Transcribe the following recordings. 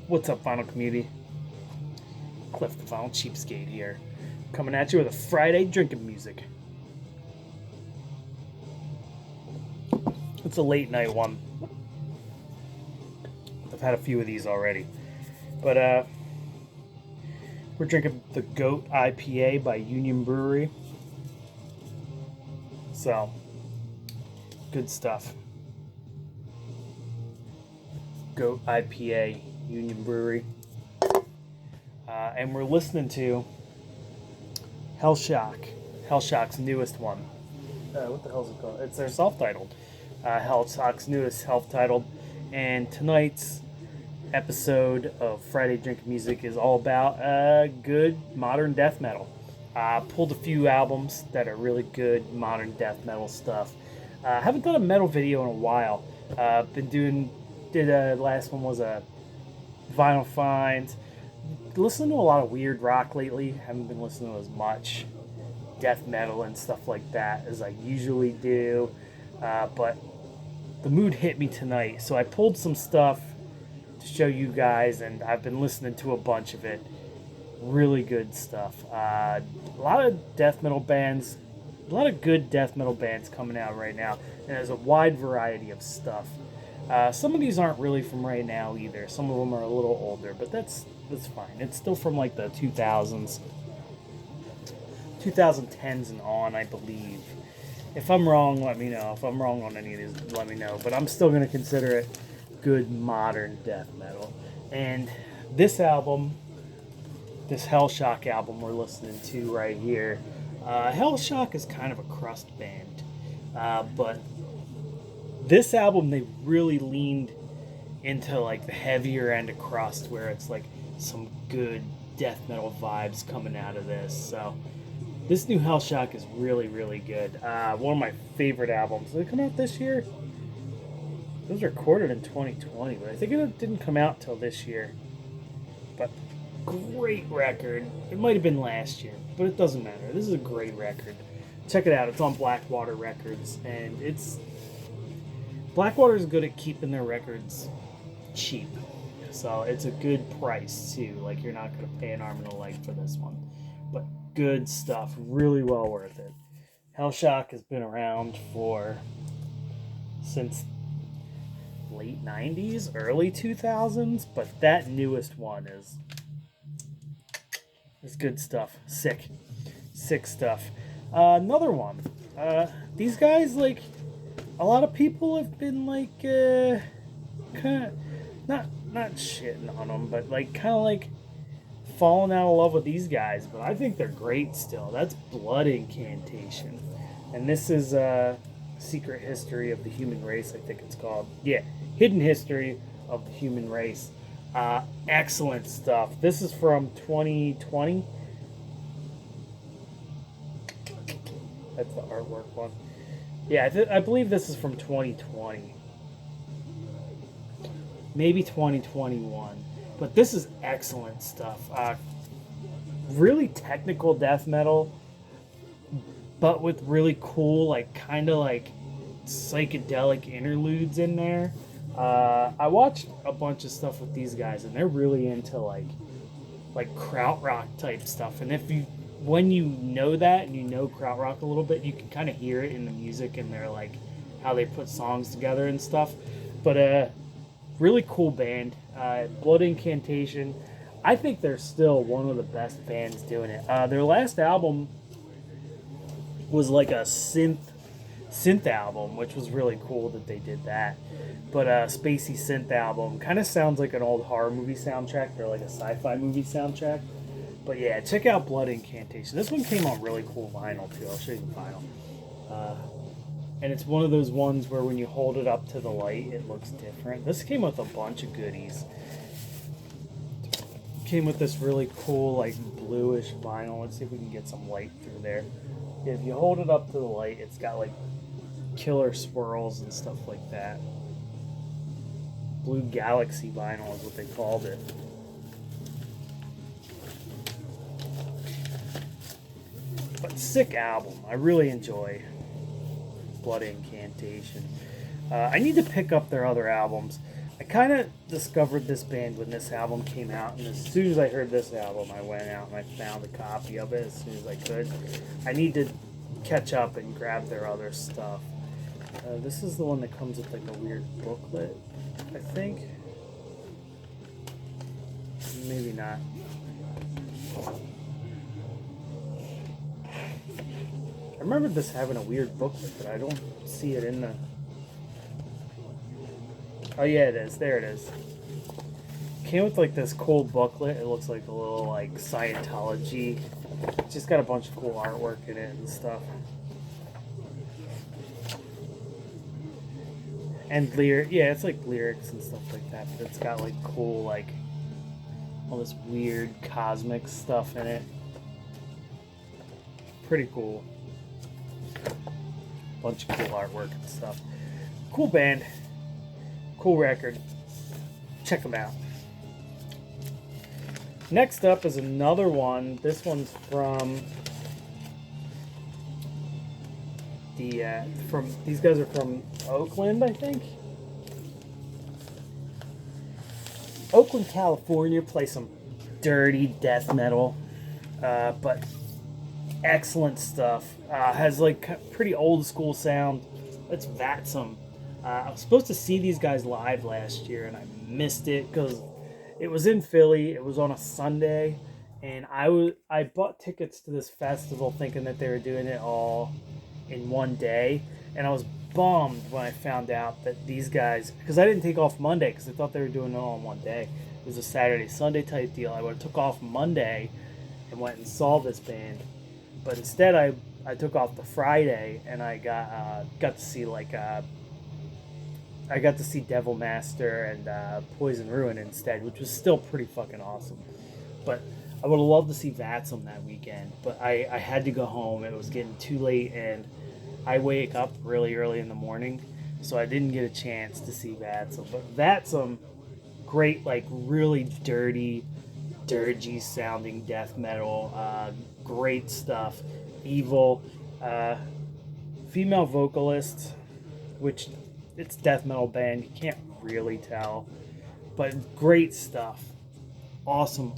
What's up, Final Community? Cliff, the Final Cheapskate here, coming at you with a Friday drinking music. It's a late night one. I've had a few of these already, but we're drinking the Goat IPA by Union Brewery. So, good stuff. Goat IPA, Union Brewery. And we're listening to Hellshock's newest one. What the hell is it called? It's their self-titled. Hellshock's newest self-titled. And tonight's episode of Friday Drink Music is all about good modern death metal. Pulled a few albums that are really good modern death metal stuff. Haven't done a metal video in a while. Last one was a Vinyl Finds. Listening to a lot of weird rock lately. Haven't been listening to as much death metal and stuff like that as I usually do. But the mood hit me tonight, so I pulled some stuff to show you guys, and I've been listening to a bunch of it. Really good stuff. A lot of death metal bands, a lot of good death metal bands coming out right now, and there's a wide variety of stuff. Some of these aren't really from right now either. Some of them are a little older, but that's fine. It's still from like the 2000s, 2010s and on, I believe. If I'm wrong, let me know. If I'm wrong on any of these, let me know. But I'm still going to consider it good modern death metal. And this album, this Hellshock album we're listening to right here, Hellshock is kind of a crust band. But this album, they really leaned into like the heavier end of crust, where it's like some good death metal vibes coming out of this. So this new Hellshock is really, really good. One of my favorite albums. Did it come out this year? It was recorded in 2020, but I think it didn't come out till this year. But great record. It might have been last year, but it doesn't matter. This is a great record. Check it out. It's on Blackwater Records, and Blackwater is good at keeping their records cheap. So it's a good price too. Like, you're not going to pay an arm and a leg for this one. But good stuff. Really well worth it. Hellshock has been around since late 90s, early 2000s. But that newest one is good stuff. Sick stuff. Another one. These guys, like, a lot of people have been like, kind of not shitting on them, but like kind of like falling out of love with these guys. But I think they're great still. That's Blood Incantation, and this is Secret History of the Human Race, I think it's called. Yeah, Hidden History of the Human Race. Excellent stuff. This is from 2020. That's the artwork one. Yeah, I believe this is from 2020. Maybe 2021. But this is excellent stuff. Really technical death metal, but with really cool, like, kind of like psychedelic interludes in there. I watched a bunch of stuff with these guys, and they're really into like krautrock type stuff. And when you know that and you know krautrock a little bit, you can kind of hear it in the music and they're like how they put songs together and stuff. But really cool band. Blood Incantation. I think they're still one of the best bands doing it. Their last album was like a synth album, which was really cool that they did that. But spacey synth album kind of sounds like an old horror movie soundtrack or like a sci-fi movie soundtrack. But yeah, check out Blood Incantation. This one came on really cool vinyl too. I'll show you the vinyl. And it's one of those ones where when you hold it up to the light, it looks different. This came with a bunch of goodies. Came with this really cool, like, bluish vinyl. Let's see if we can get some light through there. Yeah, if you hold it up to the light, it's got like killer swirls and stuff like that. Blue Galaxy vinyl is what they called it. But sick album. I really enjoy Blood Incantation. I need to pick up their other albums. I kind of discovered this band when this album came out, and as soon as I heard this album, I went out and I found a copy of it as soon as I could. I need to catch up and grab their other stuff. This is the one that comes with like a weird booklet, I think. Maybe not. I remember this having a weird booklet, but I don't see it in the... Oh yeah, it is. There it is. Came with like this cool booklet. It looks like a little like Scientology. It's just got a bunch of cool artwork in it and stuff. And yeah, it's like lyrics and stuff like that. But it's got like cool like all this weird cosmic stuff in it. Pretty cool. Bunch of cool artwork and stuff. Cool band. Cool record. Check them out. Next up is another one. This one's from these guys are from Oakland, I think. Oakland, California. Play some dirty death metal, but excellent stuff. Has like pretty old school sound. It's Vatsum. I was supposed to see these guys live last year, and I missed it because it was in Philly. It was on a Sunday, and I bought tickets to this festival thinking that they were doing it all in one day, and I was bummed when I found out that these guys, because I didn't take off Monday because I thought they were doing it all in one day. It was a Saturday Sunday type deal. I would have took off Monday and went and saw this band, but instead I took off the Friday, and I got to see like I got to see Devil Master and Poison Ruin instead, which was still pretty fucking awesome. But I would have loved to see Vatsum that weekend, but I had to go home. It was getting too late, and I wake up really early in the morning, so I didn't get a chance to see Vatsum. But Vatsum, great, like really dirty, dirgy sounding death metal, great stuff. Evil, female vocalist, which it's death metal band, you can't really tell, but great stuff. Awesome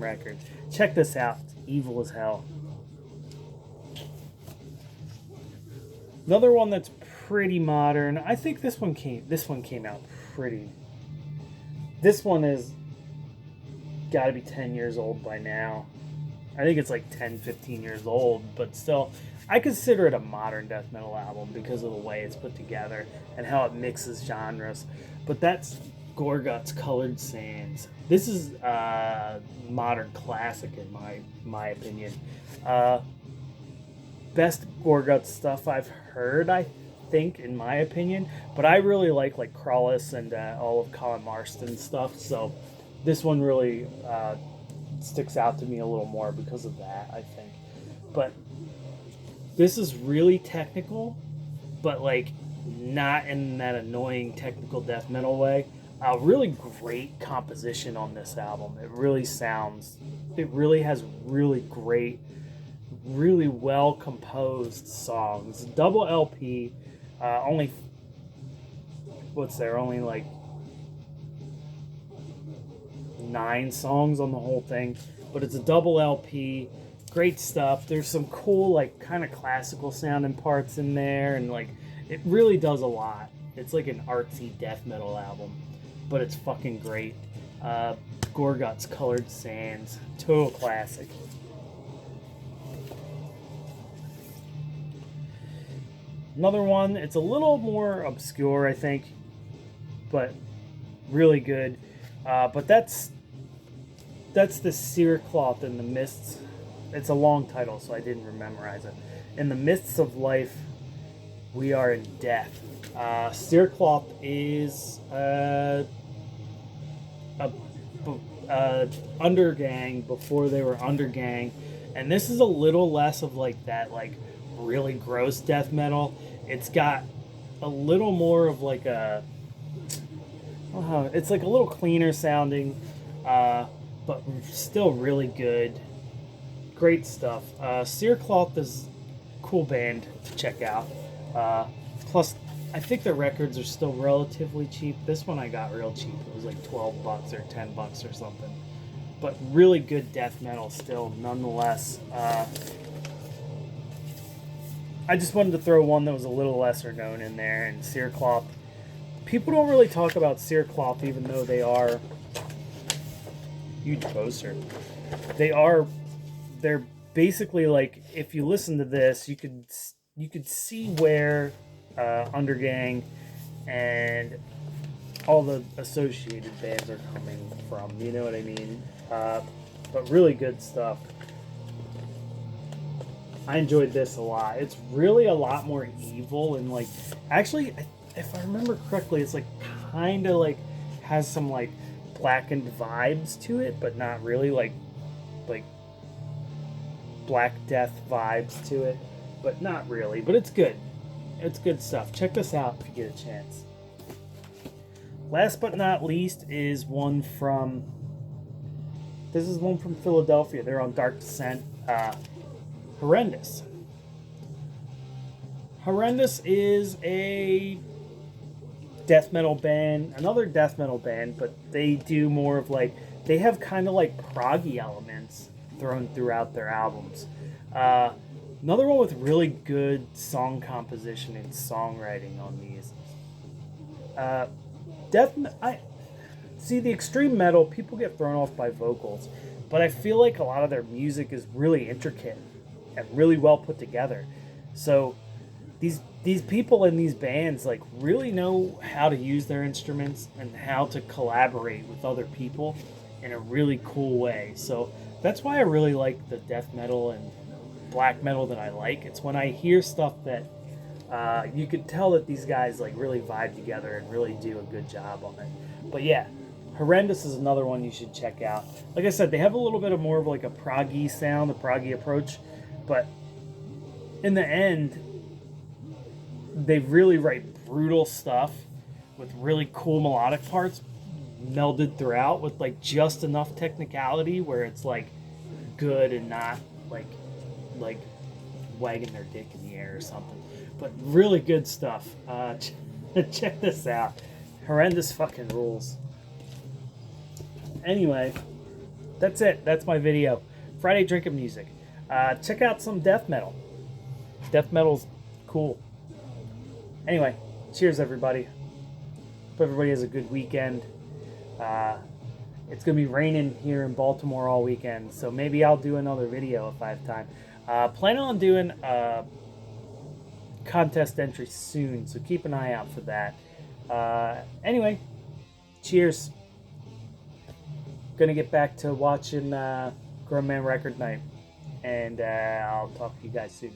record. Check this out. It's evil as hell. Another one that's pretty modern. I think this one came out pretty. This one is got to be 10 years old by now. I think it's like 10, 15 years old, but still, I consider it a modern death metal album because of the way it's put together and how it mixes genres. But that's Gorguts, Colored Sands. This is a modern classic in my opinion. Best Gorguts stuff I've heard, I think, in my opinion. But I really like Crawlis and all of Colin Marston's stuff. So this one really sticks out to me a little more because of that, I think. But this is really technical, but like not in that annoying technical death metal way. Really great composition on this album. It really has really great, really well composed songs. Double LP, only like 9 songs on the whole thing, but it's a double LP. Great stuff. There's some cool like kind of classical sounding parts in there, and like it really does a lot. It's like an artsy death metal album, but it's fucking great. Gorguts, Colored Sands, total classic. Another one, it's a little more obscure, I think, but really good. But that's the Ceracloth in the Mists. It's a long title, so I didn't memorize it. In the Mists of Life, we are in death. Ceracloth is undergang before they were undergang, and this is a little less of like that like really gross death metal. It's got a little more of like it's like a little cleaner sounding, but still really good. Great stuff. Ceracloth is a cool band to check out. Plus I think the records are still relatively cheap. This one I got real cheap. It was like $12 or $10 or something. But really good death metal still, nonetheless. I just wanted to throw one that was a little lesser known in there, and Ceracloth. People don't really talk about Ceracloth, even though they are huge poster. They're basically like, if you listen to this, you could see where Undergang and all the associated bands are coming from. You know what I mean? But really good stuff. I enjoyed this a lot. It's really a lot more evil and like, actually, if I remember correctly, it's like kind of like has some like blackened vibes to it, but not really like Black Death vibes to it, but not really. But it's good. It's good stuff. Check this out if you get a chance. Last but not least is one from. This is one from Philadelphia. They're on Dark Descent. Horrendous. Horrendous is a death metal band, another death metal band, but they do more of like, they have kind of like proggy elements thrown throughout their albums. Another one with really good song composition and songwriting on these. I see the extreme metal, people get thrown off by vocals, but I feel like a lot of their music is really intricate and really well put together. So these people in these bands like really know how to use their instruments and how to collaborate with other people in a really cool way. So that's why I really like the death metal and black metal that I like. It's when I hear stuff that you could tell that these guys like really vibe together and really do a good job on it. But yeah, Horrendous is another one you should check out. Like I said, they have a little bit of more of like a proggy sound, a proggy approach, but in the end, they really write brutal stuff with really cool melodic parts melded throughout with like just enough technicality where it's like good and not like wagging their dick in the air or something. But really good stuff. Check this out. Horrendous fucking rules. Anyway, that's it. That's my video. Friday drinking music. Check out some death metal. Death metal's cool. Anyway, cheers everybody. Hope everybody has a good weekend. It's going to be raining here in Baltimore all weekend, so maybe I'll do another video if I have time. Planning on doing a contest entry soon, so keep an eye out for that. Anyway, cheers. Gonna get back to watching Grown Man Record Night, and I'll talk to you guys soon.